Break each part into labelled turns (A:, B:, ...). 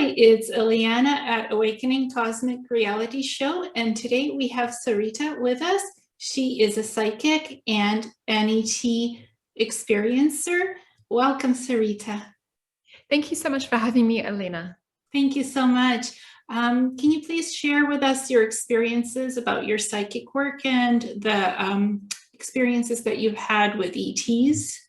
A: Hi, it's Ileana at Awakening Cosmic Reality Show, and today we have Sarita with us. She is a psychic and NET experiencer. Welcome, Sarita.
B: Thank you so much for having me, Ileana.
A: Thank you so much. Can you please share with us your experiences about your psychic work and the experiences that you've had with ETs?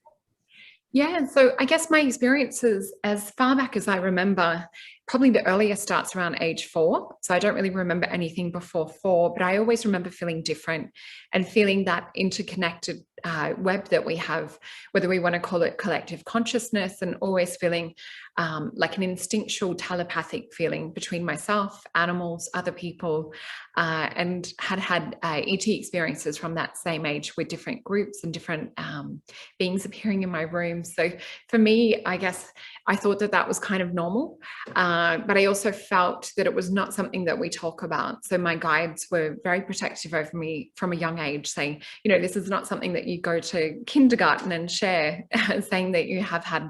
B: Yeah, so I guess my experiences as far back as I remember, probably the earliest starts around age 4. So I don't really remember anything before 4, but I always remember feeling different and feeling that interconnected web that we have, whether we want to call it collective consciousness, and always feeling like an instinctual telepathic feeling between myself, animals, other people, and had ET experiences from that same age with different groups and different beings appearing in my room. So for me, I guess I thought that that was kind of normal, but I also felt that it was not something that we talk about. So my guides were very protective over me from a young age, saying, you know, this is not something that you go to kindergarten and share, saying that you have had,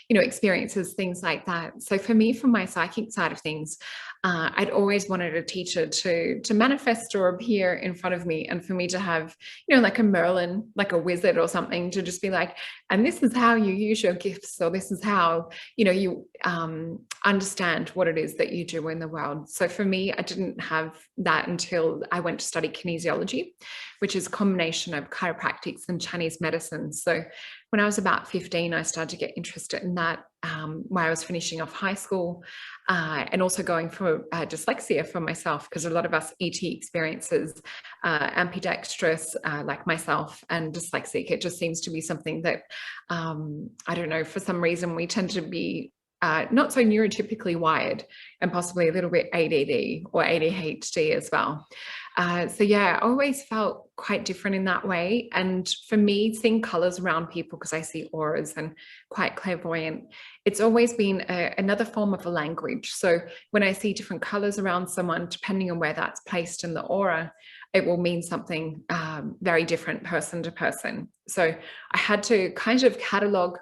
B: you know, experiences, things like that. So for me, from my psychic side of things, I'd always wanted a teacher to manifest or appear in front of me, and for me to have, you know, like a Merlin, like a wizard or something, to just be like, and this is how you use your gifts, or this is how, you know, you understand what it is that you do in the world. So for me, I didn't have that until I went to study kinesiology, which is a combination of chiropractics and Chinese medicine. So when I was about 15, I started to get interested in that while I was finishing off high school, and also going for dyslexia for myself, because a lot of us ET experiences ambidextrous, like myself, and dyslexic. It just seems to be something that, I don't know, for some reason we tend to be not so neurotypically wired, and possibly a little bit ADD or ADHD as well. So yeah, I always felt quite different in that way. And for me, seeing colors around people, because I see auras and quite clairvoyant, it's always been another form of a language. So when I see different colors around someone, depending on where that's placed in the aura, it will mean something very different person to person. So I had to kind of catalog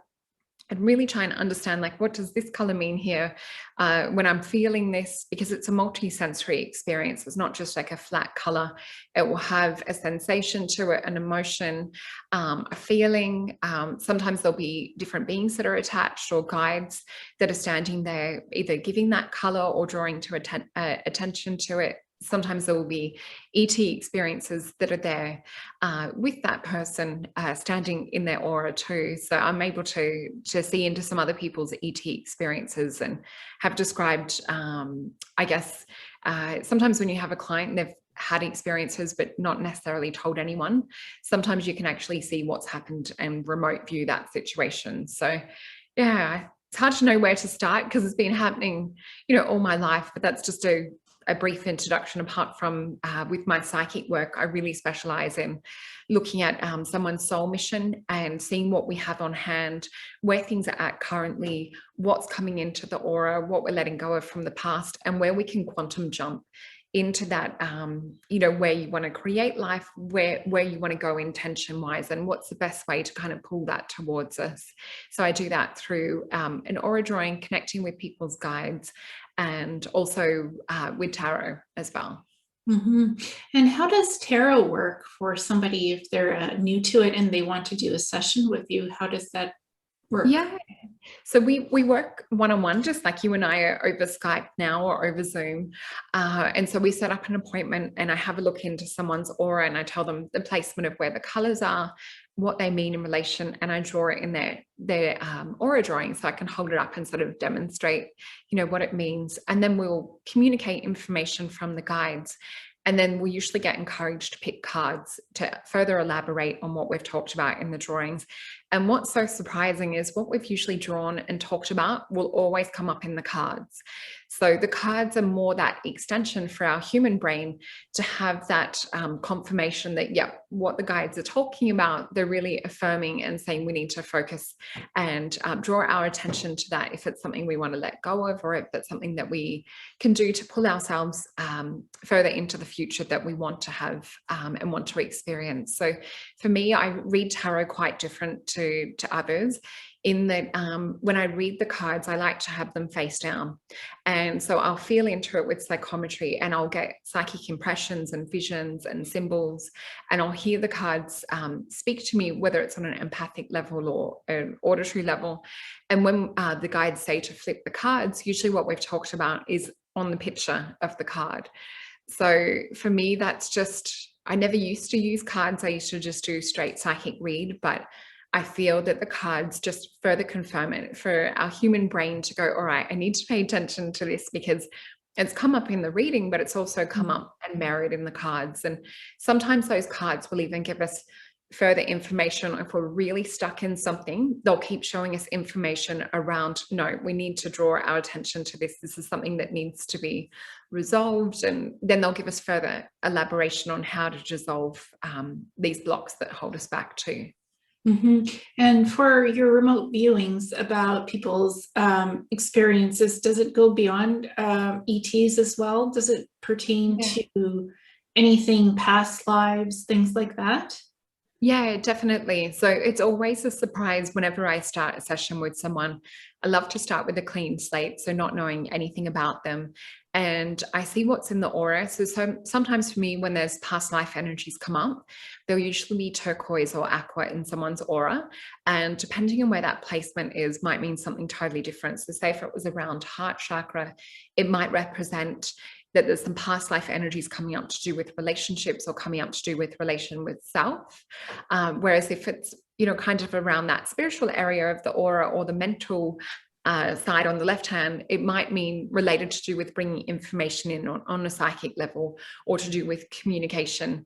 B: and really try and understand, like, what does this color mean here when I'm feeling this? Because it's a multi-sensory experience. It's not just like a flat color. It will have a sensation to it, an emotion, a feeling. Sometimes there'll be different beings that are attached, or guides that are standing there, either giving that color or drawing to attention to it. Sometimes there will be ET experiences that are there with that person standing in their aura too. So I'm able to see into some other people's ET experiences, and have described, I guess, sometimes when you have a client, they've had experiences but not necessarily told anyone, sometimes you can actually see what's happened and remote view that situation. So yeah, it's hard to know where to start, because it's been happening, you know, all my life. But that's just a brief introduction. Apart from with my psychic work, I really specialize in looking at someone's soul mission and seeing what we have on hand, where things are at currently, what's coming into the aura, what we're letting go of from the past, and where we can quantum jump into that, you know, where you want to create life, where you want to go intention wise, and what's the best way to kind of pull that towards us. So I do that through an aura drawing, connecting with people's guides, and also with tarot as well.
A: Mm-hmm. And how does tarot work for somebody if they're new to it and they want to do a session with you? How does that work?
B: Yeah, so we work one-on-one, just like you and I are over Skype now, or over Zoom. And so we set up an appointment, and I have a look into someone's aura, and I tell them the placement of where the colors are, what they mean in relation, and I draw it in their aura drawing, so I can hold it up and sort of demonstrate, you know, what it means. And then we'll communicate information from the guides. And then we usually get encouraged to pick cards to further elaborate on what we've talked about in the drawings. And what's so surprising is what we've usually drawn and talked about will always come up in the cards. So the cards are more that extension for our human brain to have that confirmation that, yeah, what the guides are talking about, they're really affirming and saying we need to focus and draw our attention to that if it's something we want to let go of, or if it's something that we can do to pull ourselves further into the future that we want to have and want to experience. So for me, I read tarot quite different to others, in that when I read the cards, I like to have them face down. And so I'll feel into it with psychometry, and I'll get psychic impressions and visions and symbols, and I'll hear the cards speak to me, whether it's on an empathic level or an auditory level. And when the guides say to flip the cards, usually what we've talked about is on the picture of the card. So for me, that's just, I never used to use cards. I used to just do straight psychic read, but I feel that the cards just further confirm it for our human brain to go, all right, I need to pay attention to this, because it's come up in the reading, but it's also come up and mirrored in the cards. And sometimes those cards will even give us further information. If we're really stuck in something, they'll keep showing us information around, no, we need to draw our attention to this. This is something that needs to be resolved. And then they'll give us further elaboration on how to dissolve these blocks that hold us back too.
A: And for your remote viewings about people's experiences, does it go beyond ETs as well? Does it pertain to anything, past lives, things like that?
B: Yeah, definitely. So it's always a surprise whenever I start a session with someone. I love to start with a clean slate, so not knowing anything about them. And I see what's in the aura. So sometimes for me, when there's past life energies come up, there'll usually be turquoise or aqua in someone's aura. And depending on where that placement is, might mean something totally different. So say if it was around heart chakra, it might represent that there's some past life energies coming up to do with relationships or coming up to do with relation with self. Whereas if it's, you know, kind of around that spiritual area of the aura or the mental side on the left hand, it might mean related to do with bringing information in on a psychic level or to do with communication.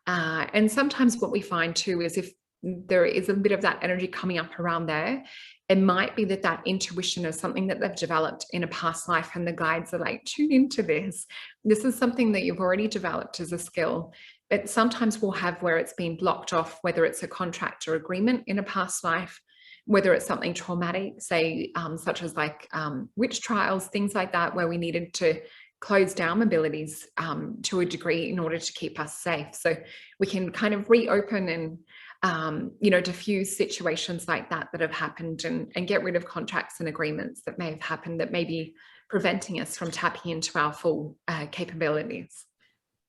B: And sometimes what we find too is if there is a bit of that energy coming up around there, it might be that intuition is something that they've developed in a past life, and the guides are like, tune into this. This is something that you've already developed as a skill. But sometimes we'll have where it's been blocked off, whether it's a contract or agreement in a past life, whether it's something traumatic, say, such as like witch trials, things like that, where we needed to close down abilities to a degree in order to keep us safe. So we can kind of reopen and you know, diffuse situations like that have happened, and get rid of contracts and agreements that may have happened that may be preventing us from tapping into our full capabilities.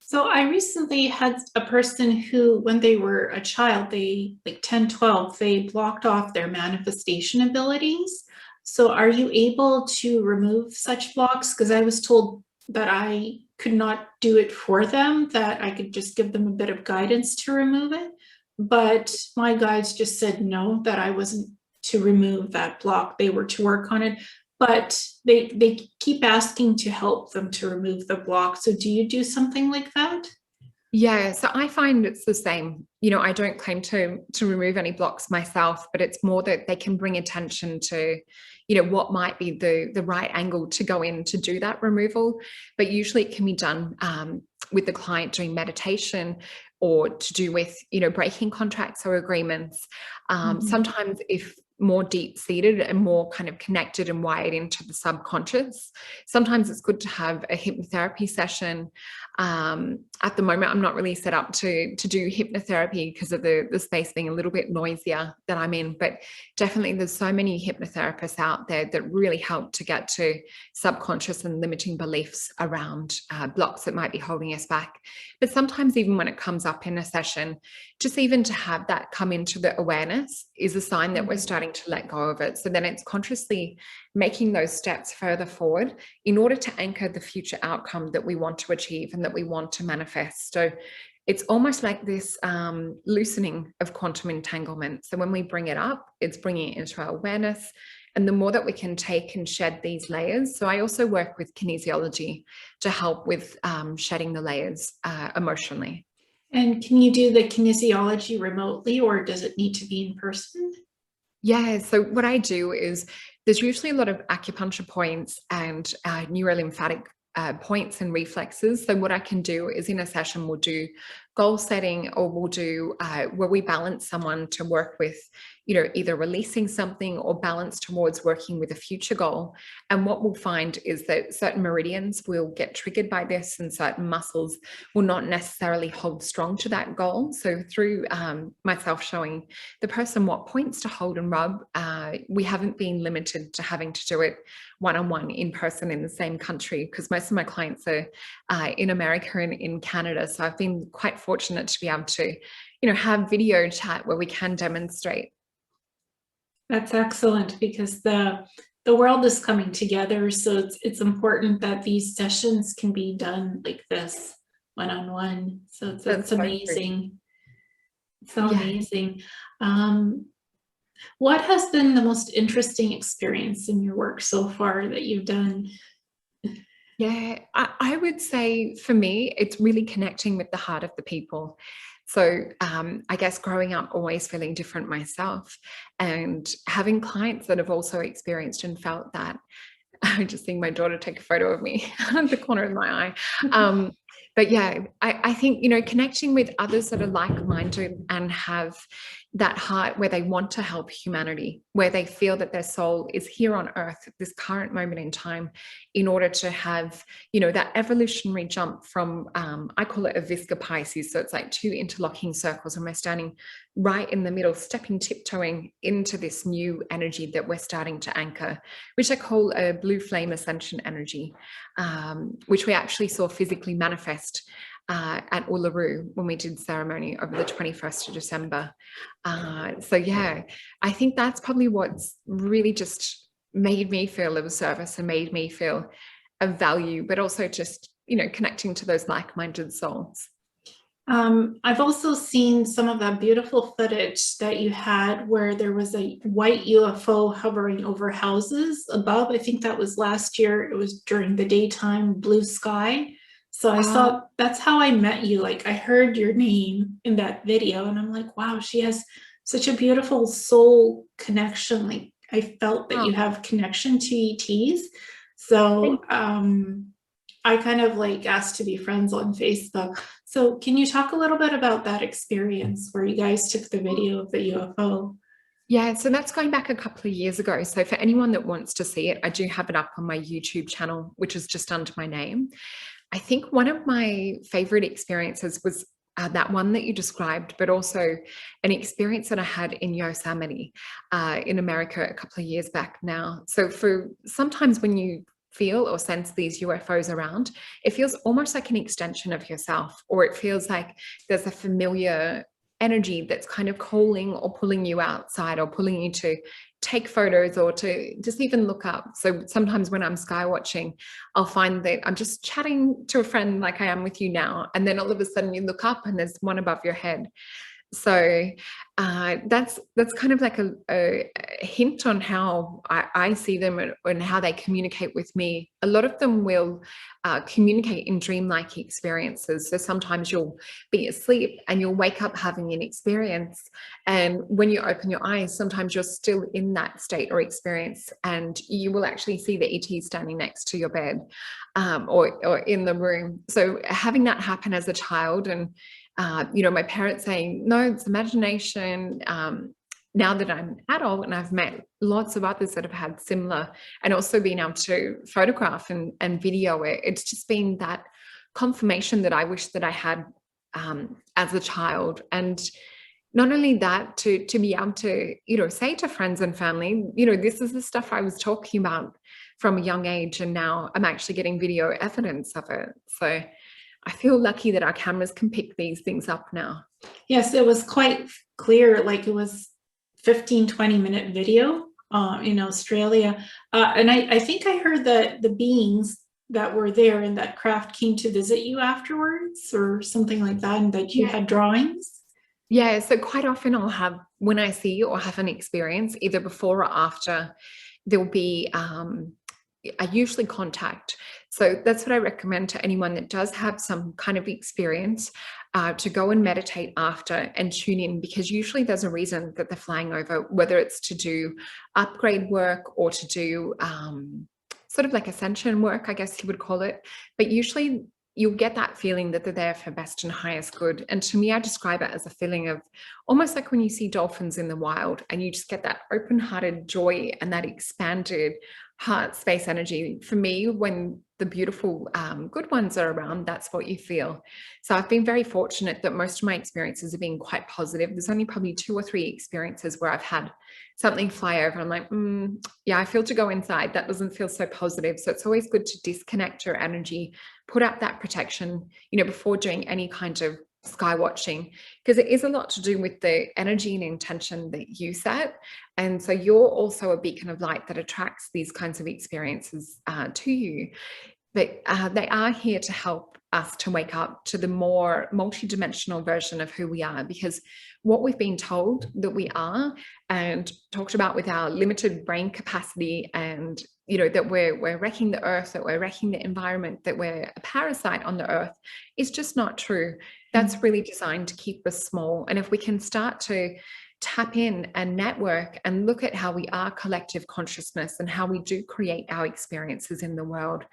A: So I recently had a person who, when they were a child, they like 10, 12, they blocked off their manifestation abilities. So are you able to remove such blocks? Because I was told that I could not do it for them, that I could just give them a bit of guidance to remove it. But my guides just said no, that I wasn't to remove that block. They were to work on it, but they keep asking to help them to remove the block. So do you do something like that?
B: Yeah, so I find it's the same. You know, I don't claim to remove any blocks myself, but it's more that they can bring attention to, you know, what might be the right angle to go in to do that removal. But usually it can be done with the client doing meditation, or to do with, you know, breaking contracts or agreements. Sometimes if more deep-seated and more kind of connected and wired into the subconscious, sometimes it's good to have a hypnotherapy session. At the moment, I'm not really set up to do hypnotherapy because of the space being a little bit noisier that I'm in, but definitely there's so many hypnotherapists out there that really help to get to subconscious and limiting beliefs around blocks that might be holding us back. But sometimes even when it comes up in a session, just even to have that come into the awareness is a sign that we're starting to let go of it. So then it's consciously making those steps further forward in order to anchor the future outcome that we want to achieve and that we want to manifest. So it's almost like this loosening of quantum entanglement. So when we bring it up, it's bringing it into our awareness. And the more that we can take and shed these layers. So I also work with kinesiology to help with shedding the layers emotionally.
A: And can you do the kinesiology remotely, or does it need to be in person?
B: Yeah, so what I do is there's usually a lot of acupuncture points and neurolymphatic points and reflexes. So what I can do is in a session, we'll do goal setting, or we'll do where we balance someone to work with, you know, either releasing something or balance towards working with a future goal. And what we'll find is that certain meridians will get triggered by this, and certain muscles will not necessarily hold strong to that goal. So through myself showing the person what points to hold and rub, we haven't been limited to having to do it one-on-one in person in the same country, because most of my clients are in America and in Canada. So I've been quite fortunate to be able to, you know, have video chat where we can demonstrate.
A: That's excellent, because the world is coming together, so it's important that these sessions can be done like this, one-on-one. So it's amazing. So amazing. What has been the most interesting experience in your work so far that you've done?
B: Yeah, I would say for me, it's really connecting with the heart of the people. So I guess growing up, always feeling different myself, and having clients that have also experienced and felt that. I'm just seeing my daughter take a photo of me at the corner of my eye. But yeah, I think, you know, connecting with others that are like-minded and have that heart where they want to help humanity, where they feel that their soul is here on earth at this current moment in time, in order to have, you know, that evolutionary jump from, I call it a Visca Pisces. So it's like two interlocking circles, and we're standing right in the middle, stepping, tiptoeing into this new energy that we're starting to anchor, which I call a blue flame ascension energy, which we actually saw physically manifest at Uluru when we did ceremony over the 21st of December. So yeah, I think that's probably what's really just made me feel of service and made me feel of value, but also just, you know, connecting to those like-minded souls.
A: I've also seen some of that beautiful footage that you had where there was a white UFO hovering over houses above. I think that was last year. It was during the daytime, blue sky. So I saw, that's how I met you. Like, I heard your name in that video, and I'm like, wow, she has such a beautiful soul connection. Like, I felt that you have connection to ETs. So I kind of like asked to be friends on Facebook. So can you talk a little bit about that experience where you guys took the video of the UFO?
B: Yeah, so that's going back a couple of years ago. So for anyone that wants to see it, I do have it up on my YouTube channel, which is just under my name. I think one of my favorite experiences was that one that you described, but also an experience that I had in Yosemite in America a couple of years back now. So for sometimes when you feel or sense these UFOs around, it feels almost like an extension of yourself, or it feels like there's a familiar energy that's kind of calling or pulling you outside, or pulling you to take photos or to just even look up. So sometimes when I'm sky watching, I'll find that I'm just chatting to a friend like I am with you now, and then all of a sudden you look up and there's one above your head. So that's kind of like a hint on how I see them and how they communicate with me. A lot of them will communicate in dreamlike experiences. So sometimes you'll be asleep and you'll wake up having an experience. And when you open your eyes, sometimes you're still in that state or experience, and you will actually see the ET standing next to your bed or in the room. So having that happen as a child, and you know, my parents saying, no, it's imagination. Now that I'm an adult and I've met lots of others that have had similar, and also being able to photograph and video it, it's just been that confirmation that I wish that I had as a child. And not only that, to be able to, you know, say to friends and family, you know, this is the stuff I was talking about from a young age, and now I'm actually getting video evidence of it. So I feel lucky that our cameras can pick these things up now.
A: Yes, it was quite clear. Like, it was 15-20 minute video in Australia. And I think I heard that the beings that were there in that craft came to visit you afterwards or something like that, and that you had drawings.
B: Yeah, so quite often I'll have, when I see or have an experience, either before or after, there'll be I usually contact. So that's what I recommend to anyone that does have some kind of experience, to go and meditate after and tune in, because usually there's a reason that they're flying over, whether it's to do upgrade work or to do sort of like ascension work, I guess you would call it. But usually you'll get that feeling that they're there for best and highest good. And to me, I describe it as a feeling of almost like when you see dolphins in the wild and you just get that open-hearted joy and that expanded heart space energy. For me, when the beautiful good ones are around, that's what you feel. So I've been very fortunate that most of my experiences have been quite positive. There's only probably 2 or 3 experiences where I've had something fly over. I'm like, yeah, I feel to go inside. That doesn't feel so positive. So it's always good to disconnect your energy, put up that protection, before doing any kind of sky watching, because it is a lot to do with the energy and intention that you set. And so you're also a beacon of light that attracts these kinds of experiences to you. But they are here to help us to wake up to the more multidimensional version of who we are, because what we've been told that we are and talked about with our limited brain capacity, and that we're wrecking the earth, that we're wrecking the environment, that we're a parasite on the earth, is just not true. That's really designed to keep us small. And if we can start to tap in and network and look at how we are collective consciousness and how we do create our experiences in the world,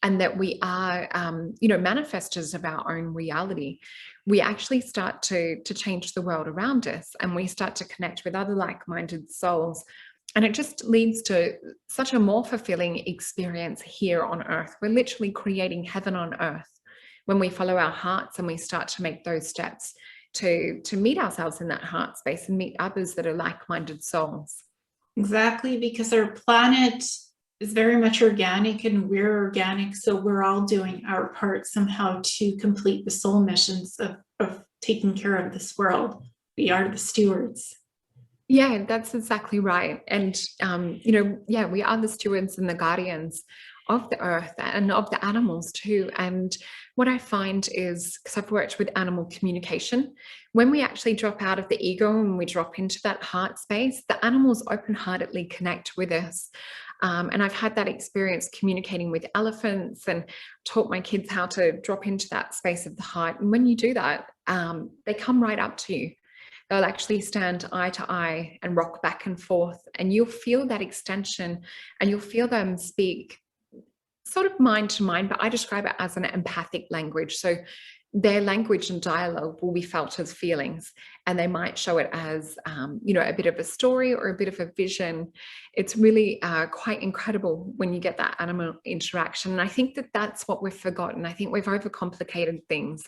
B: and that we are, manifestors of our own reality, we actually start to change the world around us, and we start to connect with other like-minded souls. And it just leads to such a more fulfilling experience here on earth. We're literally creating heaven on earth when we follow our hearts and we start to make those steps to meet ourselves in that heart space and meet others that are like-minded souls.
A: Exactly, because our planet is very much organic and we're organic. So we're all doing our part somehow to complete the soul missions of taking care of this world. We are the stewards.
B: Yeah, that's exactly right. And, we are the stewards and the guardians of the earth and of the animals too. And what I find is, because I've worked with animal communication, when we actually drop out of the ego and we drop into that heart space, the animals open-heartedly connect with us. And I've had that experience communicating with elephants and taught my kids how to drop into that space of the heart. And when you do that, they come right up to you. They'll actually stand eye to eye and rock back and forth, and you'll feel that extension and you'll feel them speak sort of mind to mind, but I describe it as an empathic language. So their language and dialogue will be felt as feelings, and they might show it as, a bit of a story or a bit of a vision. It's really quite incredible when you get that animal interaction. And I think that that's what we've forgotten. I think we've overcomplicated things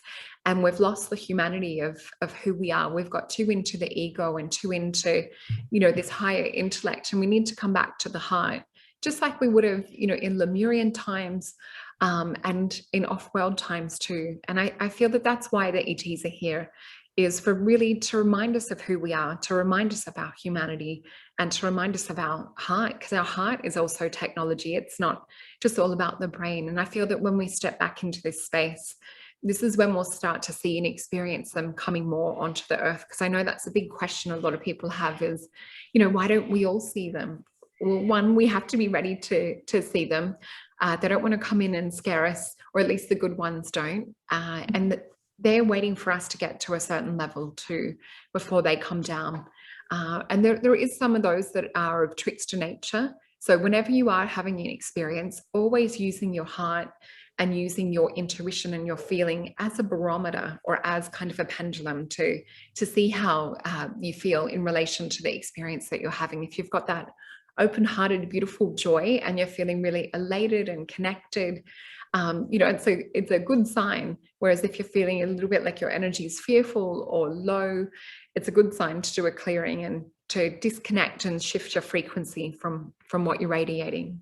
B: and we've lost the humanity of who we are. We've got too into the ego and too into, this higher intellect, and we need to come back to the heart, just like we would have, in Lemurian times, and in off-world times too. And I feel that that's why the ETs are here, is for really to remind us of who we are, to remind us of our humanity, and to remind us of our heart, because our heart is also technology. It's not just all about the brain. And I feel that when we step back into this space, this is when we'll start to see and experience them coming more onto the earth. Because I know that's a big question a lot of people have is, why don't we all see them? Well, one, we have to be ready to see them. They don't want to come in and scare us, or at least the good ones don't. And they're waiting for us to get to a certain level too before they come down. And there is some of those that are of trickster nature. So whenever you are having an experience, always using your heart and using your intuition and your feeling as a barometer, or as kind of a pendulum to see how you feel in relation to the experience that you're having. If you've got that open-hearted, beautiful joy and you're feeling really elated and connected, it's a good sign. Whereas if you're feeling a little bit like your energy is fearful or low, it's a good sign to do a clearing and to disconnect and shift your frequency from what you're radiating.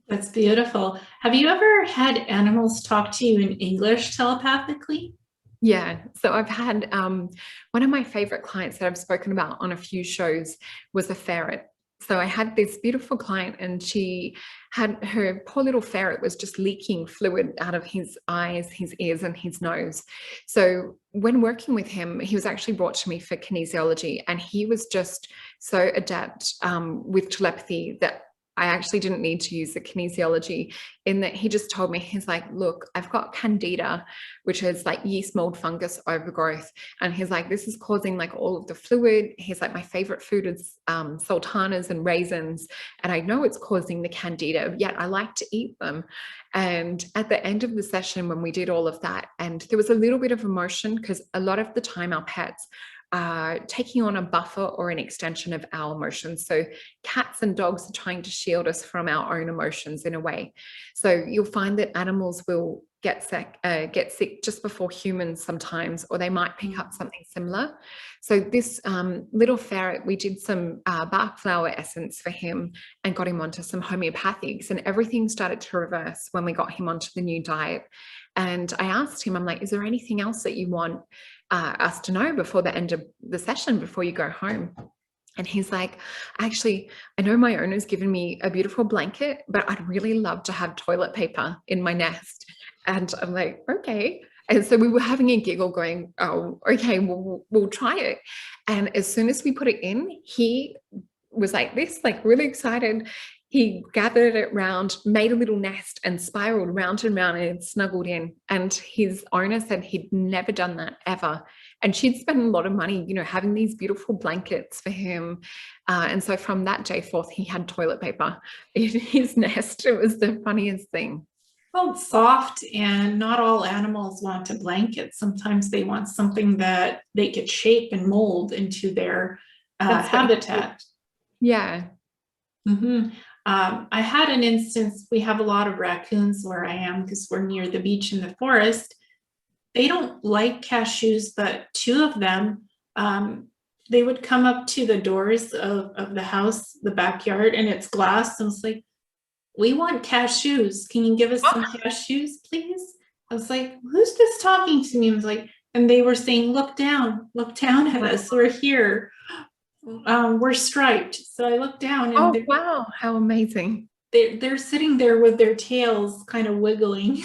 A: That's beautiful. Have you ever had animals talk to you in English telepathically?
B: Yeah, so I've had one of my favorite clients that I've spoken about on a few shows was a ferret. So I had this beautiful client, and she had, her poor little ferret was just leaking fluid out of his eyes, his ears, and his nose. So when working with him, he was actually brought to me for kinesiology, and he was just so adept with telepathy that I actually didn't need to use the kinesiology, in that he just told me, he's like, look, I've got candida, which is like yeast mold fungus overgrowth. And he's like, this is causing like all of the fluid. He's like, my favorite food is sultanas and raisins. And I know it's causing the candida, yet I like to eat them. And at the end of the session, when we did all of that, and there was a little bit of emotion, because a lot of the time our pets taking on a buffer or an extension of our emotions. So cats and dogs are trying to shield us from our own emotions in a way. So you'll find that animals will get sick just before humans sometimes, or they might pick up something similar. So this little ferret, we did some bark flower essence for him and got him onto some homeopathics, and everything started to reverse when we got him onto the new diet. And I asked him, I'm like, is there anything else that you want us to know before the end of the session, before you go home? And he's like, actually, I know my owner's given me a beautiful blanket, but I'd really love to have toilet paper in my nest. And I'm like, okay. And so we were having a giggle going, oh, okay, we'll try it. And as soon as we put it in, he was like this, like really excited. He gathered it round, made a little nest, and spiraled round and round and snuggled in. And his owner said he'd never done that ever. And she'd spent a lot of money, you know, having these beautiful blankets for him. And so from that day forth, he had toilet paper in his nest. It was the funniest thing.
A: Well, it's soft, and not all animals want a blanket. Sometimes they want something that they could shape and mold into their habitat.
B: Yeah.
A: Mm-hmm. I had an instance, we have a lot of raccoons where I am because we're near the beach in the forest. They don't like cashews, but two of them, they would come up to the doors of the house, the backyard, and it's glass. And it's like, we want cashews. Can you give us some cashews, please? I was like, who's this talking to me? I was like, and they were saying, look down at us. We're here. We're striped. So I looked down, and
B: oh wow, how amazing.
A: They're sitting there with their tails kind of wiggling.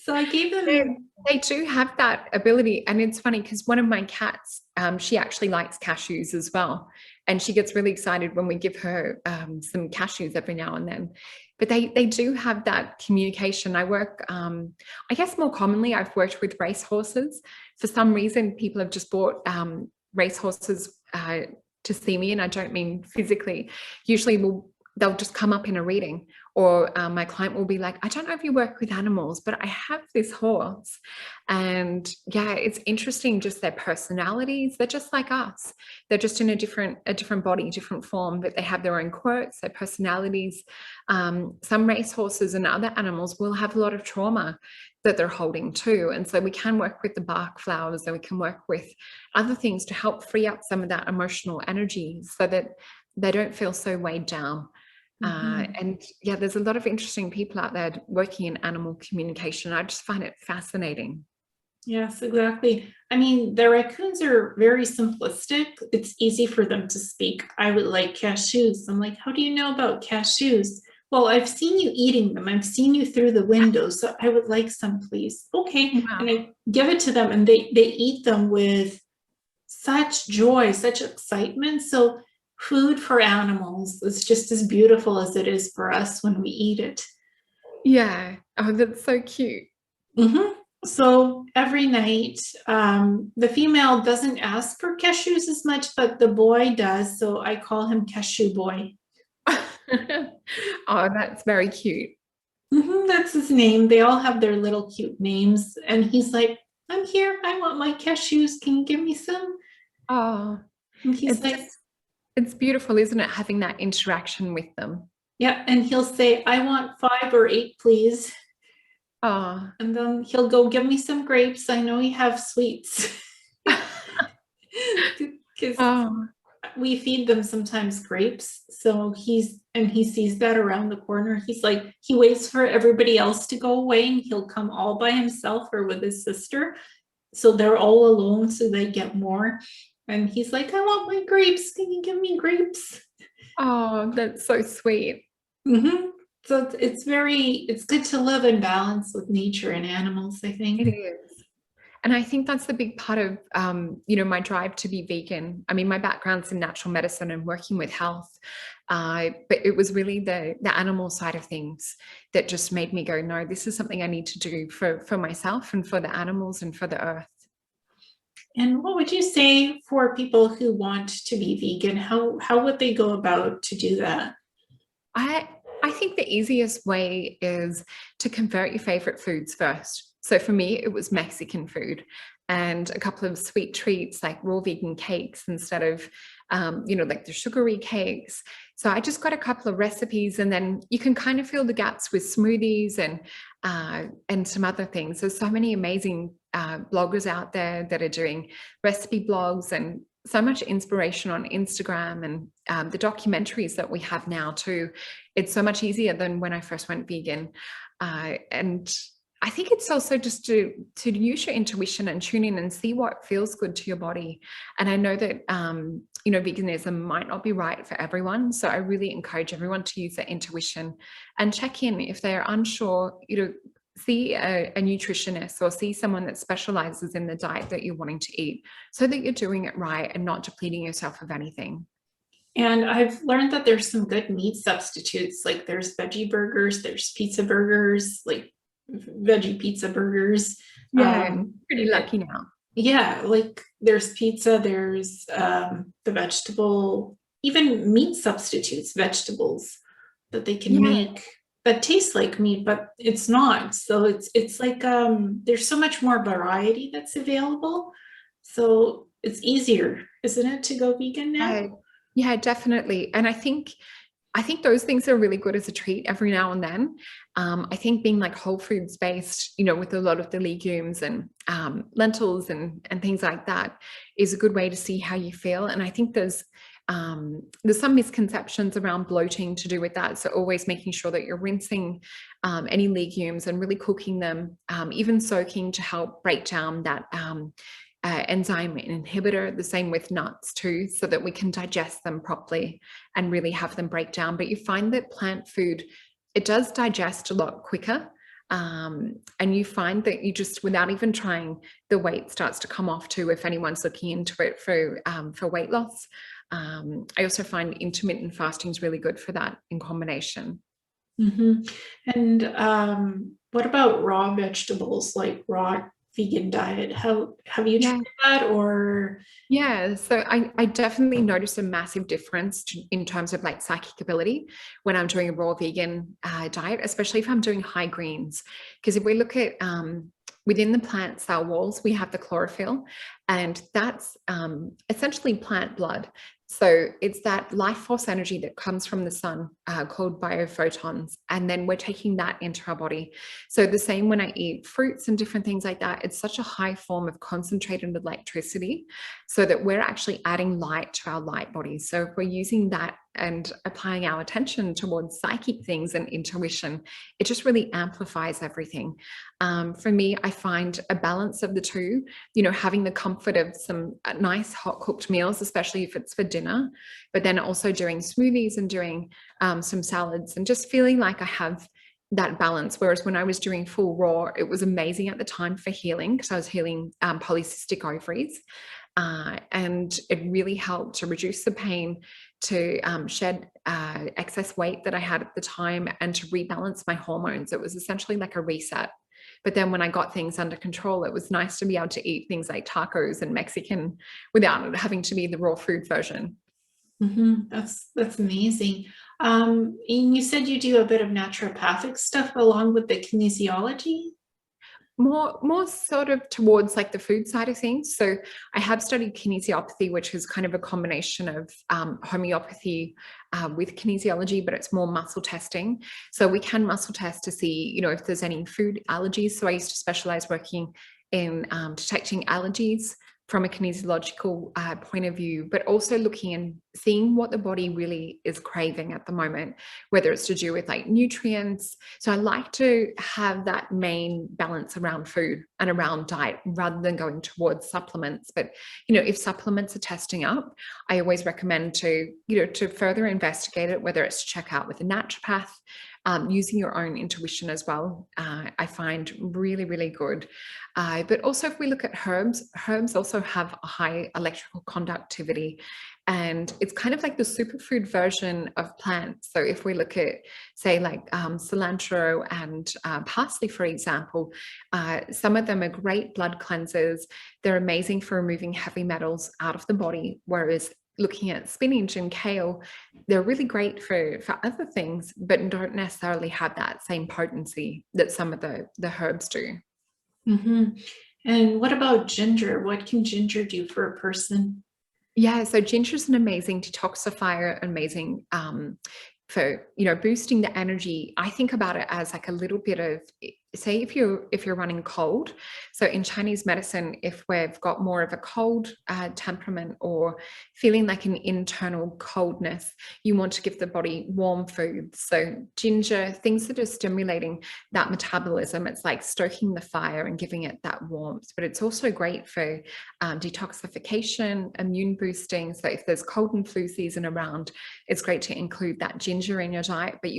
A: So I gave them.
B: They do have that ability. And it's funny because one of my cats, she actually likes cashews as well. And she gets really excited when we give her some cashews every now and then. But they do have that communication. I work, I guess more commonly, I've worked with racehorses. For some reason, people have just bought racehorses to see me, and I don't mean physically. Usually they'll just come up in a reading, or my client will be like, I don't know if you work with animals, but I have this horse. And yeah, it's interesting, just their personalities. They're just like us. They're just in a different body, different form, but they have their own quirks, their personalities. Some racehorses and other animals will have a lot of trauma that they're holding too. And so we can work with the bark flowers, and we can work with other things to help free up some of that emotional energy so that they don't feel so weighed down. And yeah, there's a lot of interesting people out there working in animal communication. I just find it fascinating.
A: Yes, exactly. I mean, the raccoons are very simplistic. It's easy for them to speak. I would like cashews. I'm like, how do you know about cashews? Well, I've seen you eating them. I've seen you through the window. So I would like some, please. Okay.
B: Wow.
A: And I give it to them, and they eat them with such joy, such excitement. So food for animals is just as beautiful as it is for us when we eat it.
B: Yeah. Oh, that's so cute.
A: So every night, the female doesn't ask for cashews as much, but the boy does. So I call him Cashew Boy.
B: Oh, that's very cute.
A: That's his name. They all have their little cute names. And he's like, I'm here. I want my cashews. Can you give me some?
B: Oh,
A: And he's like,
B: it's beautiful, isn't it? Having that interaction with them.
A: yeah. And he'll say, I want 5 or 8, please.
B: Oh.
A: And then he'll go give me some grapes. I know you have sweets. Because we feed them sometimes grapes. So he sees that around the corner. He's like, he waits for everybody else to go away, and he'll come all by himself or with his sister. So they're all alone, so they get more. And he's like, I want my grapes. Can you give me grapes?
B: Oh, that's so sweet.
A: So it's good to live in balance with nature and animals, I think.
B: It is. And I think that's the big part of, my drive to be vegan. I mean, my background's in natural medicine and working with health, but it was really the animal side of things that just made me go, no, this is something I need to do for myself and for the animals and for the earth.
A: And what would you say for people who want to be vegan? How would they go about to do that?
B: I think the easiest way is to convert your favorite foods first. So for me, it was Mexican food and a couple of sweet treats like raw vegan cakes instead of, like the sugary cakes. So I just got a couple of recipes, and then you can kind of fill the gaps with smoothies and some other things. There's so many amazing bloggers out there that are doing recipe blogs, and so much inspiration on Instagram, and the documentaries that we have now too. It's so much easier than when I first went vegan. And I think it's also just to use your intuition and tune in and see what feels good to your body. And I know that, veganism might not be right for everyone. So I really encourage everyone to use their intuition and check in if they're unsure, see a nutritionist or see someone that specializes in the diet that you're wanting to eat, so that you're doing it right and not depleting yourself of anything.
A: And I've learned that there's some good meat substitutes, like there's veggie burgers, there's pizza burgers, like veggie pizza burgers.
B: Yeah, I'm pretty lucky now.
A: Yeah, like there's pizza, there's the vegetable, even meat substitutes, vegetables that they can make that taste like meat, but it's not. So it's like there's so much more variety that's available. So it's easier, isn't it, to go vegan now?
B: Yeah, definitely. And I think those things are really good as a treat every now and then. I think being like whole foods based, with a lot of the legumes and lentils and things like that is a good way to see how you feel. And I think there's some misconceptions around bloating to do with that. So always making sure that you're rinsing any legumes and really cooking them, even soaking, to help break down that enzyme inhibitor. The same with nuts too, so that we can digest them properly and really have them break down. But you find that plant food, it does digest a lot quicker. And you find that you just, without even trying, the weight starts to come off too, if anyone's looking into it for weight loss. I also find intermittent fasting is really good for that in combination.
A: Mm-hmm. And what about raw vegetables, like raw vegan diet? Have you tried that? Or
B: yeah, so I definitely notice a massive difference in terms of like psychic ability when I'm doing a raw vegan diet, especially if I'm doing high greens. Because if we look at within the plant cell walls, we have the chlorophyll, and that's essentially plant blood. So it's that life force energy that comes from the sun, called biophotons, and then we're taking that into our body. So the same when I eat fruits and different things like that, it's such a high form of concentrated electricity, so that we're actually adding light to our light bodies. So if we're using that and applying our attention towards psychic things and intuition, it just really amplifies everything. For me, I find a balance of the two, having the comfort of some nice hot cooked meals, especially if it's for dinner, but then also doing smoothies and doing some salads, and just feeling like I have that balance. Whereas when I was doing full raw, it was amazing at the time for healing, because I was healing polycystic ovaries. And it really helped to reduce the pain, to shed excess weight that I had at the time, and to rebalance my hormones. It was essentially like a reset. But then when I got things under control, it was nice to be able to eat things like tacos and Mexican without it having to be the raw food version.
A: Mm-hmm. That's amazing. And you said you do a bit of naturopathic stuff along with the kinesiology?
B: More sort of towards like the food side of things. So I have studied kinesiopathy, which is kind of a combination of homeopathy with kinesiology, but it's more muscle testing. So we can muscle test to see, if there's any food allergies. So I used to specialize working in detecting allergies from a kinesiological point of view, but also looking and seeing what the body really is craving at the moment, whether it's to do with like nutrients. So I like to have that main balance around food and around diet rather than going towards supplements. But, if supplements are testing up, I always recommend to further investigate it, whether it's to check out with a naturopath, using your own intuition as well, I find really, really good. But also if we look at herbs, herbs also have a high electrical conductivity, and it's kind of like the superfood version of plants. So if we look at, say, like cilantro and parsley, for example, some of them are great blood cleansers. They're amazing for removing heavy metals out of the body, whereas looking at spinach and kale, they're really great for other things, but don't necessarily have that same potency that some of the herbs do.
A: And what about ginger? What can ginger do for a person?
B: Yeah, so ginger is an amazing detoxifier, amazing for, you know, boosting the energy. I think about it as like a little bit of, say, if you're running cold. So in Chinese medicine, if we've got more of a cold temperament or feeling like an internal coldness, you want to give the body warm foods. So ginger, things that are stimulating that metabolism, it's like stoking the fire and giving it that warmth. But it's also great for detoxification, immune boosting. So if there's cold and flu season around, it's great to include that ginger in your diet. But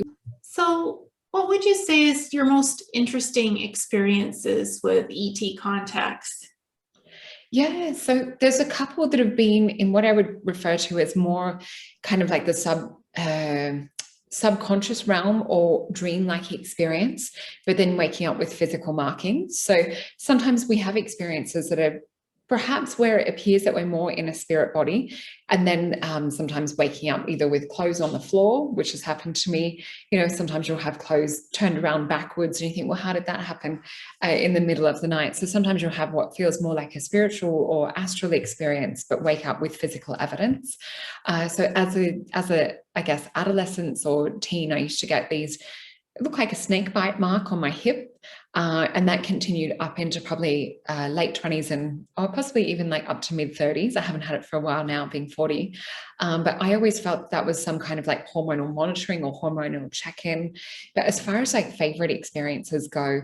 A: So what would you say is your most interesting experiences with ET contacts?
B: Yeah, so there's a couple that have been in what I would refer to as more kind of like the subconscious realm or dream-like experience, but then waking up with physical markings. So sometimes we have experiences that are perhaps where it appears that we're more in a spirit body, and then sometimes waking up either with clothes on the floor, which has happened to me. You know, sometimes you'll have clothes turned around backwards and you think, well, how did that happen in the middle of the night? So sometimes you'll have what feels more like a spiritual or astral experience, but wake up with physical evidence. So as a I guess adolescence or teen, I used to get these, it looked like a snake bite mark on my hip. And that continued up into probably late 20s and or possibly even like up to mid 30s. I haven't had it for a while now, being 40. But I always felt that was some kind of like hormonal monitoring or hormonal check-in. But as far as like favorite experiences go,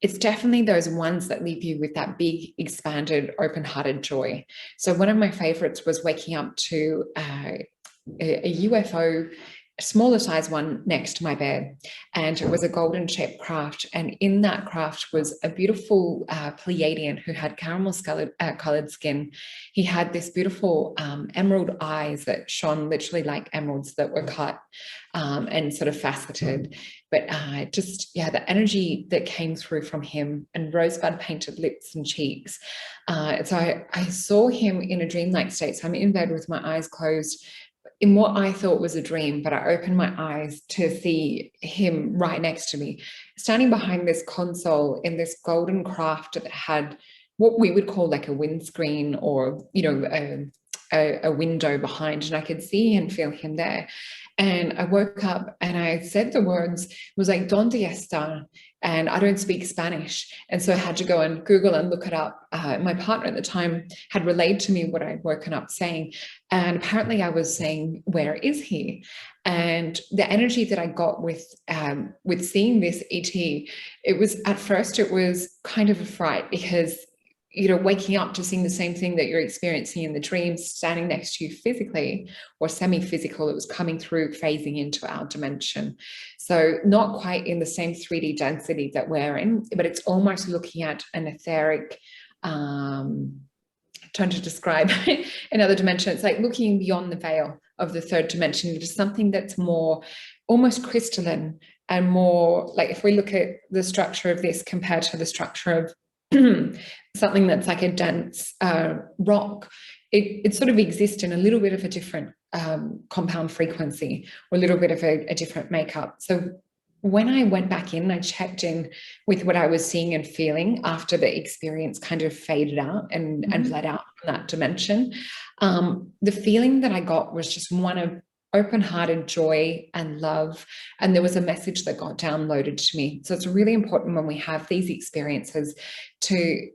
B: it's definitely those ones that leave you with that big, expanded, open-hearted joy. So one of my favorites was waking up to a UFO, smaller size one, next to my bed, and it was a golden shaped craft, and in that craft was a beautiful Pleiadian who had caramel colored skin. He had this beautiful emerald eyes that shone literally like emeralds that were cut and sort of faceted, but the energy that came through from him, and rosebud painted lips and cheeks. So I saw him in a dreamlike state. So I'm in bed with my eyes closed in what I thought was a dream, but I opened my eyes to see him right next to me, standing behind this console in this golden craft that had what we would call like a windscreen or, you know, a window behind, and I could see and feel him there. And I woke up and I said the words, was like, "Donde está?" And I don't speak Spanish. And so I had to go and Google and look it up. My partner at the time had relayed to me what I'd woken up saying. And apparently I was saying, "Where is he?" And the energy that I got with seeing this ET, it was, at first, it was kind of a fright because, you know, waking up to seeing the same thing that you're experiencing in the dreams, standing next to you physically or semi-physical, it was coming through, phasing into our dimension. So not quite in the same 3D density that we're in, but it's almost looking at an etheric, trying to describe another dimension. It's like looking beyond the veil of the third dimension into something that's more almost crystalline and more like, if we look at the structure of this compared to the structure of something that's like a dense rock, it sort of exists in a little bit of a different compound frequency or a little bit of a different makeup. So when I went back in, I checked in with what I was seeing and feeling after the experience kind of faded out and bled out from that dimension. The feeling that I got was just one of open-hearted joy and love, and there was a message that got downloaded to me. So it's really important when we have these experiences to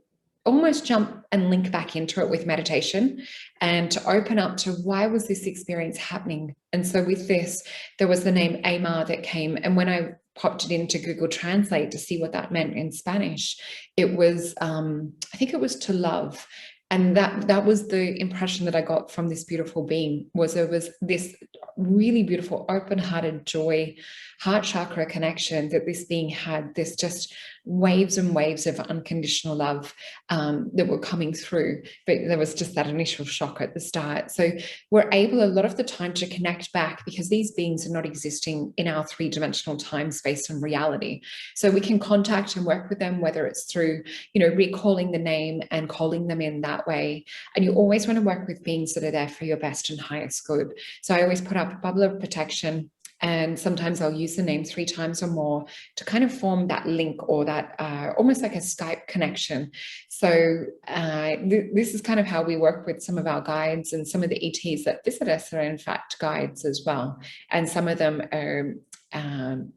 B: almost jump and link back into it with meditation and to open up to, why was this experience happening? And so with this, there was the name Amar that came, and when I popped it into Google Translate to see what that meant in Spanish, it was I think it was to love. And that was the impression that I got from this beautiful being, was there was this really beautiful open-hearted joy, heart chakra connection that this being had, this just waves and waves of unconditional love that were coming through. But there was just that initial shock at the start. So we're able a lot of the time to connect back, because these beings are not existing in our three-dimensional time space and reality. So we can contact and work with them, whether it's through, recalling the name and calling them in that way. And you always want to work with beings that are there for your best and highest good. So I always put up a bubble of protection, and sometimes I'll use the name 3 times or more to kind of form that link, or that almost like a Skype connection. So this is kind of how we work with some of our guides, and some of the ETs that visit us are in fact guides as well. And some of them are,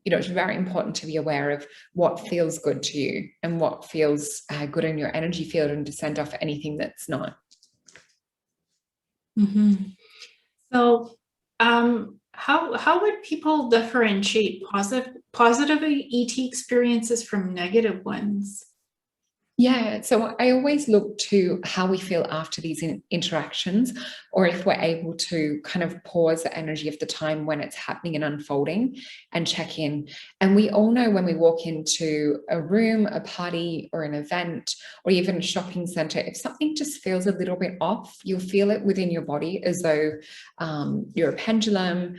B: it's very important to be aware of what feels good to you and what feels good in your energy field, and to send off anything that's not.
A: Mm-hmm. So, how would people differentiate positive ET experiences from negative ones?
B: Yeah, so I always look to how we feel after these interactions, or if we're able to kind of pause the energy of the time when it's happening and unfolding, and check in. And we all know when we walk into a room, a party, or an event, or even a shopping center, if something just feels a little bit off, you'll feel it within your body, as though you're a pendulum,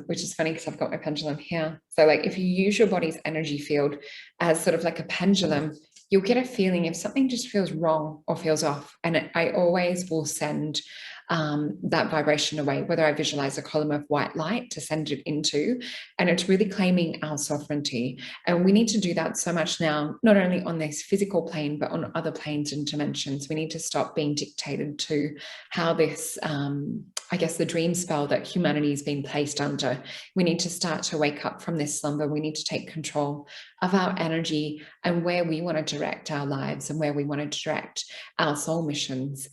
B: which is funny because I've got my pendulum here. So like if you use your body's energy field as sort of like a pendulum, you'll get a feeling if something just feels wrong or feels off. And I always will send that vibration away, whether I visualize a column of white light to send it into, and it's really claiming our sovereignty. And we need to do that so much now, not only on this physical plane, but on other planes and dimensions. We need to stop being dictated to how this, I guess, the dream spell that humanity has been placed under. We need to start to wake up from this slumber. We need to take control of our energy and where we want to direct our lives and where we want to direct our soul missions.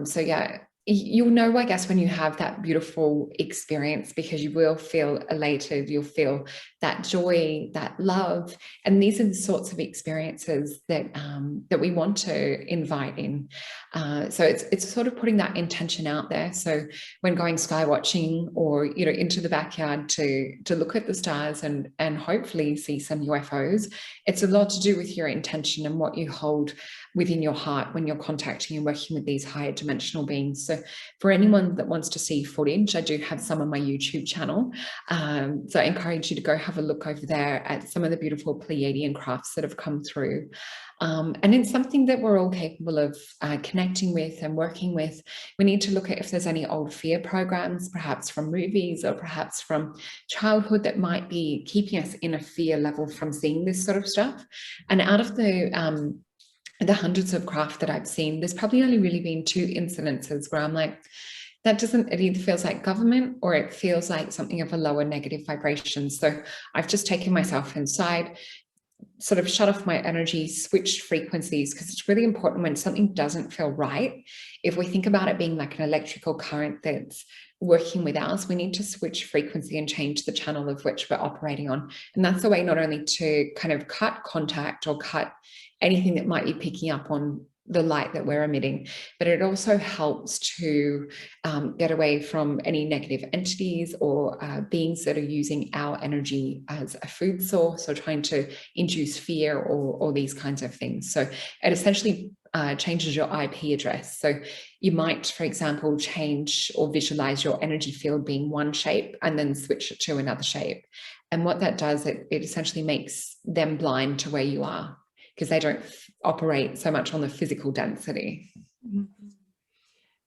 B: So yeah, you'll know, I guess, when you have that beautiful experience, because you will feel elated, you'll feel that joy, that love. And these are the sorts of experiences that that we want to invite in. So it's sort of putting that intention out there. So when going sky watching, or into the backyard to look at the stars and hopefully see some UFOs, it's a lot to do with your intention and what you hold within your heart when you're contacting and working with these higher dimensional beings. So for anyone that wants to see footage, I do have some on my YouTube channel. So I encourage you to go have a look over there at some of the beautiful Pleiadian crafts that have come through. And it's something that we're all capable of connecting with and working with. We need to look at if there's any old fear programs, perhaps from movies or perhaps from childhood, that might be keeping us in a fear level from seeing this sort of stuff. And out of the hundreds of craft that I've seen, there's probably only really been 2 incidences where I'm like, it either feels like government or it feels like something of a lower negative vibration. So I've just taken myself inside, sort of shut off my energy, switched frequencies, because it's really important when something doesn't feel right. If we think about it being like an electrical current that's working with ours, we need to switch frequency and change the channel of which we're operating on. And that's a way not only to kind of cut contact or cut anything that might be picking up on the light that we're emitting, but it also helps to get away from any negative entities or beings that are using our energy as a food source, or trying to induce fear or these kinds of things. So it essentially changes your IP address. So you might, for example, change or visualize your energy field being one shape and then switch it to another shape. And what that does, it essentially makes them blind to where you are, because they don't operate so much on the physical density.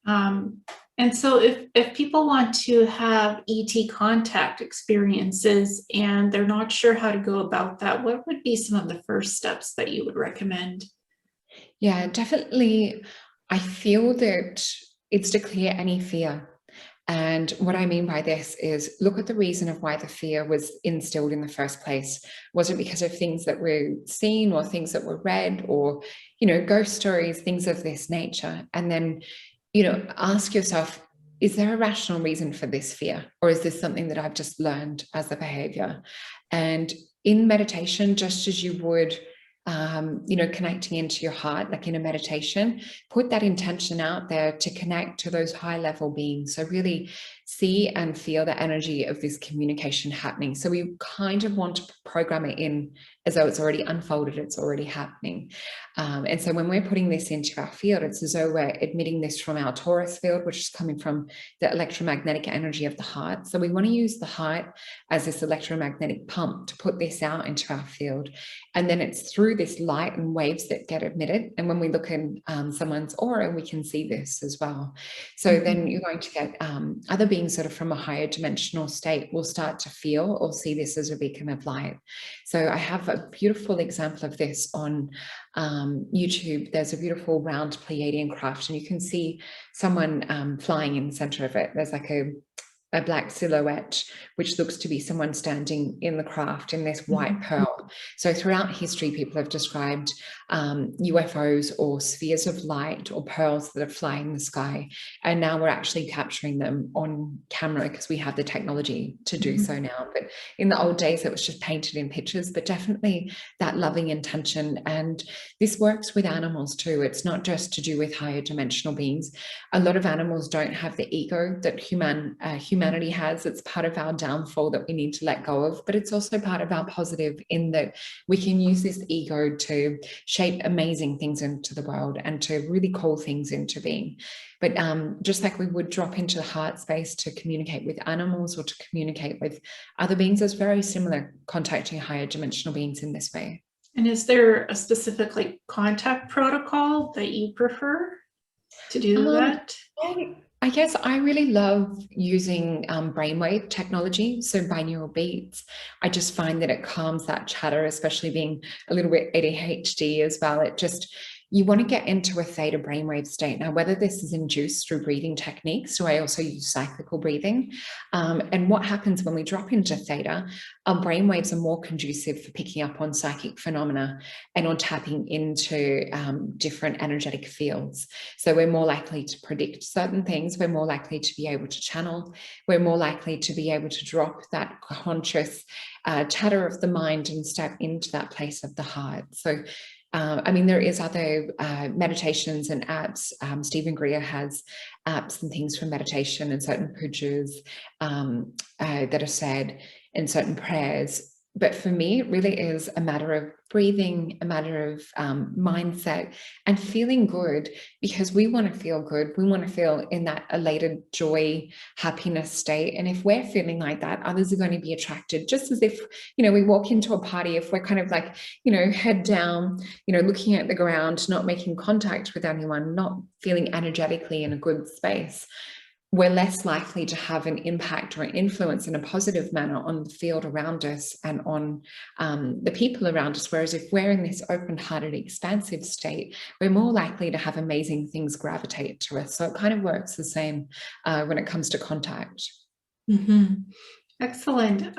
A: And so if people want to have ET contact experiences and they're not sure how to go about that, what would be some of the first steps that you would recommend?
B: Yeah, definitely. I feel that it's to clear any fear. And what I mean by this is look at the reason of why the fear was instilled in the first place. Was it because of things that were seen or things that were read, or, ghost stories, things of this nature? And then, ask yourself, is there a rational reason for this fear? Or is this something that I've just learned as a behavior? And in meditation, just as you would connecting into your heart, like in a meditation, put that intention out there to connect to those high level beings. So really see and feel the energy of this communication happening. So we kind of want to program it in as though it's already unfolded, it's already happening. And so when we're putting this into our field, it's as though we're admitting this from our Taurus field, which is coming from the electromagnetic energy of the heart. So we want to use the heart as this electromagnetic pump to put this out into our field. And then it's through this light and waves that get emitted. And when we look in someone's aura, we can see this as well. So then you're going to get other beings that are from a higher dimensional state will start to feel or see this as a beacon of light. So I have a beautiful example of this on YouTube. There's a beautiful round Pleiadian craft, and you can see someone flying in the center of it. There's like a black silhouette, which looks to be someone standing in the craft in this white pearl. So throughout history, people have described UFOs or spheres of light or pearls that are flying in the sky. And now we're actually capturing them on camera because we have the technology to do so now. But in the old days, it was just painted in pictures, but definitely that loving intention. And this works with animals too. It's not just to do with higher dimensional beings. A lot of animals don't have the ego that humanity has. It's part of our downfall that we need to let go of, but it's also part of our positive in that we can use this ego to shape amazing things into the world and to really call things into being. But just like we would drop into the heart space to communicate with animals or to communicate with other beings, it's very similar contacting higher dimensional beings in this way.
A: And is there a specific contact protocol that you prefer to do that?
B: I guess I really love using brainwave technology, so binaural beats. I just find that it calms that chatter, especially being a little bit ADHD as well. It just, you want to get into a theta brainwave state. Now, whether this is induced through breathing techniques, so I also use cyclical breathing. And what happens when we drop into theta, our brainwaves are more conducive for picking up on psychic phenomena and on tapping into different energetic fields. So we're more likely to predict certain things. We're more likely to be able to channel. We're more likely to be able to drop that conscious chatter of the mind and step into that place of the heart. So there is other meditations and apps. Stephen Greer has apps and things for meditation and certain pujas that are said in certain prayers. But for me, it really is a matter of breathing, a matter of mindset and feeling good, because we want to feel good. We want to feel in that elated joy, happiness state. And if we're feeling like that, others are going to be attracted, just as if, we walk into a party, if we're kind of like, head down, looking at the ground, not making contact with anyone, not feeling energetically in a good space, we're less likely to have an impact or an influence in a positive manner on the field around us and on the people around us. Whereas if we're in this open-hearted, expansive state, we're more likely to have amazing things gravitate to us. So it kind of works the same when it comes to contact.
A: Excellent.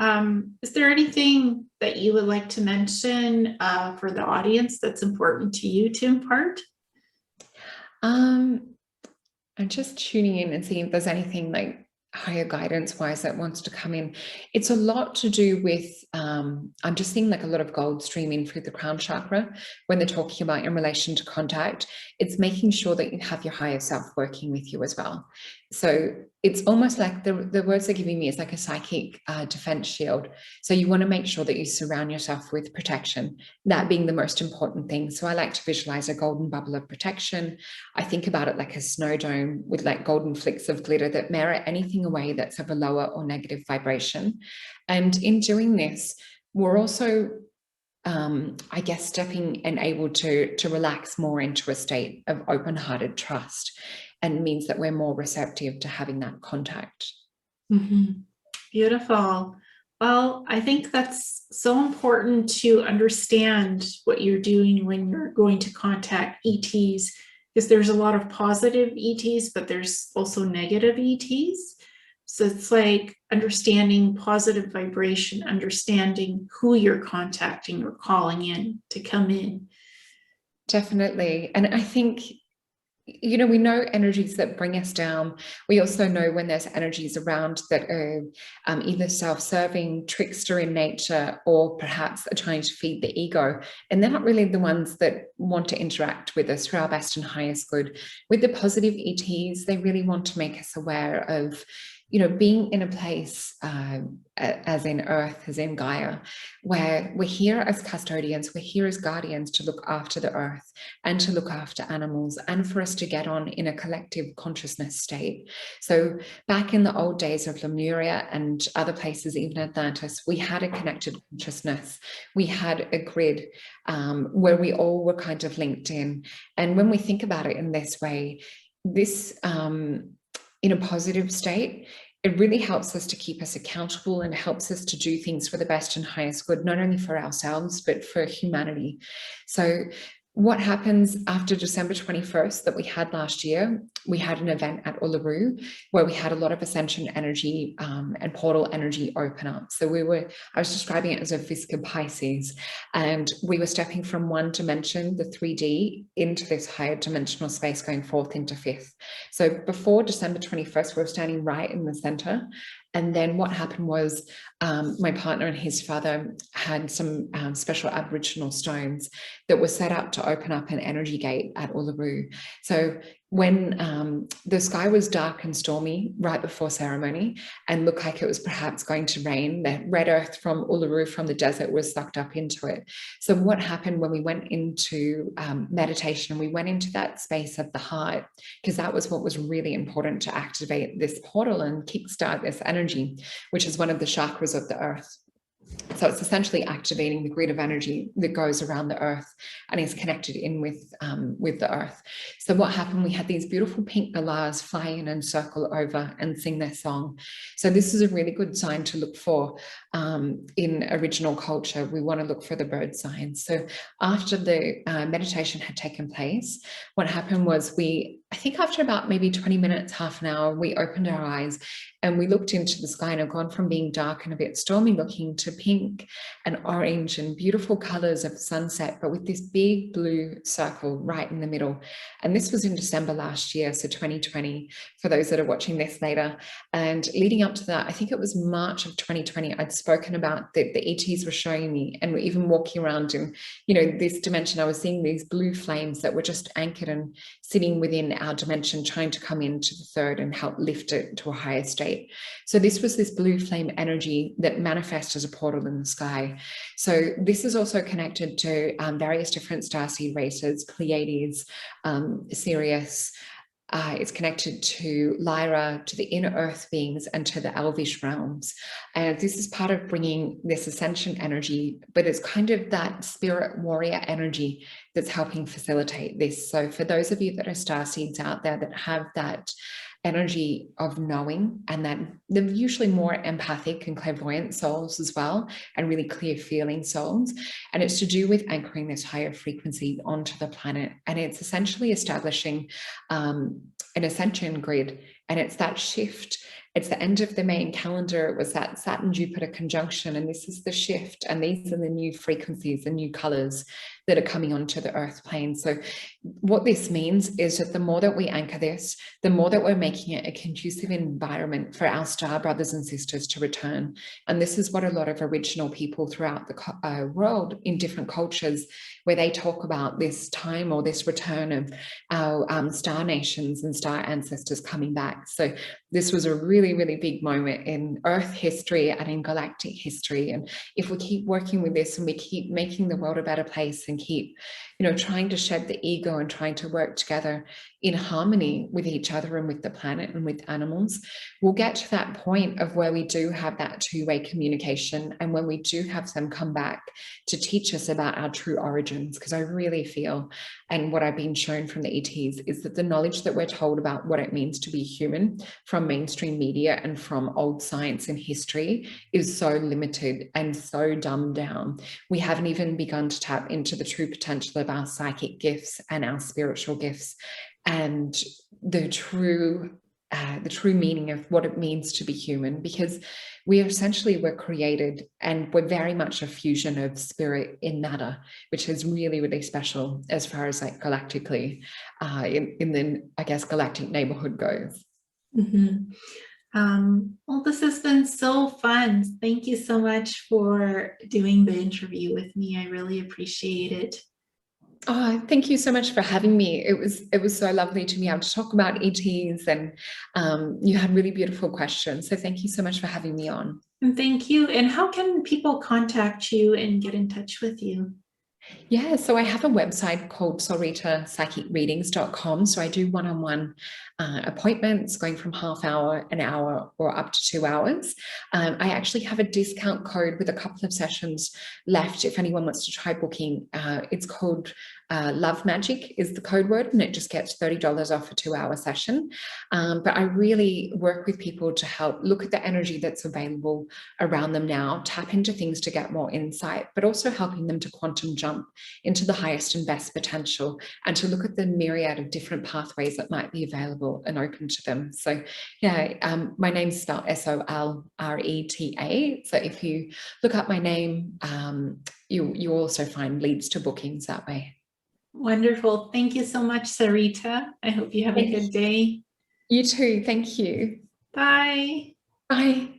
A: Is there anything that you would like to mention for the audience that's important to you to impart?
B: I'm just tuning in and seeing if there's anything like higher guidance wise that wants to come in. It's a lot to do with, I'm just seeing like a lot of gold streaming through the crown chakra when they're talking about in relation to contact. It's making sure that you have your higher self working with you as well. So it's almost like the words they're giving me is like a psychic defense shield. So you want to make sure that you surround yourself with protection, that being the most important thing. So I like to visualize a golden bubble of protection. I think about it like a snow dome with like golden flicks of glitter that mirror anything away that's of a lower or negative vibration. And in doing this, we're also stepping and able to relax more into a state of open-hearted trust, and means that we're more receptive to having that contact.
A: Beautiful. Well, I think that's so important to understand what you're doing when you're going to contact ETs, because there's a lot of positive ETs, but there's also negative ETs. So it's like understanding positive vibration, understanding who you're contacting or calling in to come in.
B: Definitely. And I think you know, we know energies that bring us down. We also know when there's energies around that are either self-serving, trickster in nature, or perhaps are trying to feed the ego. And they're not really the ones that want to interact with us for our best and highest good. With the positive ETs, they really want to make us aware of, you know, being in a place as in Earth, as in Gaia, where we're here as custodians, we're here as guardians to look after the Earth and to look after animals, and for us to get on in a collective consciousness state. So back in the old days of Lemuria and other places, even Atlantis, we had a connected consciousness. We had a grid where we all were kind of linked in. And when we think about it in this way, this in a positive state, it really helps us to keep us accountable and helps us to do things for the best and highest good, not only for ourselves, but for humanity. So what happens after December 21st that we had last year, we had an event at Uluru where we had a lot of ascension energy and portal energy open up. So I was describing it as a Visca Pisces, and we were stepping from one dimension, the 3D, into this higher dimensional space, going forth into fifth. So before December 21st, we were standing right in the center. And then what happened was my partner and his father had some special Aboriginal stones that were set up to open up an energy gate at Uluru. So when the sky was dark and stormy right before ceremony and looked like it was perhaps going to rain, the red earth from Uluru, from the desert, was sucked up into it. So what happened when we went into meditation, we went into that space of the heart, because that was what was really important to activate this portal and kickstart this energy, which is one of the chakras of the earth. So it's essentially activating the grid of energy that goes around the earth and is connected in with the earth. So what happened, we had these beautiful pink galahs fly in and circle over and sing their song. So this is a really good sign to look for in original culture. We want to look for the bird signs. So after the meditation had taken place, what happened was I think after about maybe 20 minutes, half an hour, we opened our eyes and we looked into the sky, and had gone from being dark and a bit stormy looking to pink and orange and beautiful colors of sunset, but with this big blue circle right in the middle. And this was in December last year, so 2020, for those that are watching this later. And leading up to that, I think it was March of 2020, I'd spoken about that the ETs were showing me, and we're even walking around in, you know, this dimension. I was seeing these blue flames that were just anchored and sitting within our dimension, trying to come into the third and help lift it to a higher state. So this was this blue flame energy that manifests as a portal in the sky. So this is also connected to various different starseed races, Pleiades, Sirius. It's connected to Lyra, to the inner earth beings, and to the elvish realms. And this is part of bringing this ascension energy, but it's kind of that spirit warrior energy that's helping facilitate this. So for those of you that are starseeds out there that have that energy of knowing, and that they're usually more empathic and clairvoyant souls as well, and really clear feeling souls. And it's to do with anchoring this higher frequency onto the planet. And it's essentially establishing an ascension grid. And it's that shift. It's the end of the main calendar. It was that Saturn-Jupiter conjunction, and this is the shift. And these are the new frequencies and new colors that are coming onto the earth plane. So what this means is that the more that we anchor this, the more that we're making it a conducive environment for our star brothers and sisters to return. And this is what a lot of original people throughout the world in different cultures, where they talk about this time or this return of our star nations and star ancestors coming back. So this was a really, really big moment in Earth history and in galactic history. And if we keep working with this and we keep making the world a better place and keep, you know, trying to shed the ego and trying to work together in harmony with each other and with the planet and with animals, we'll get to that point of where we do have that two-way communication, and when we do have them come back to teach us about our true origins. Because I really feel, and what I've been shown from the ETs, is that the knowledge that we're told about what it means to be human from mainstream media and from old science and history is so limited and so dumbed down. We haven't even begun to tap into the true potential of our psychic gifts and our spiritual gifts and the true the true meaning of what it means to be human, because we essentially were created and we're very much a fusion of spirit in matter, which is really, really special as far as like galactically in the, I guess, galactic neighborhood goes.
A: Mm-hmm. Well, this has been so fun. Thank you so much for doing the interview with me. I really appreciate it.
B: Oh, thank you so much for having me. It was so lovely to be able to talk about ETs, and you had really beautiful questions. So thank you so much for having me on.
A: And thank you. And how can people contact you and get in touch with you?
B: Yeah, so I have a website called solretapsychicreadings.com. So I do one-on-one appointments going from half hour, an hour, or up to 2 hours. I actually have a discount code with a couple of sessions left if anyone wants to try booking. It's called Love Magic is the code word, and it just gets $30 off a 2-hour session. But I really work with people to help look at the energy that's available around them now, tap into things to get more insight, but also helping them to quantum jump into the highest and best potential, and to look at the myriad of different pathways that might be available and open to them. So yeah, my name's spelled Solreta. So if you look up my name, you also find leads to bookings that way.
A: Wonderful. Thank you so much, Sarita. I hope you have a good day.
B: You too. Thank you.
A: Bye.
B: Bye.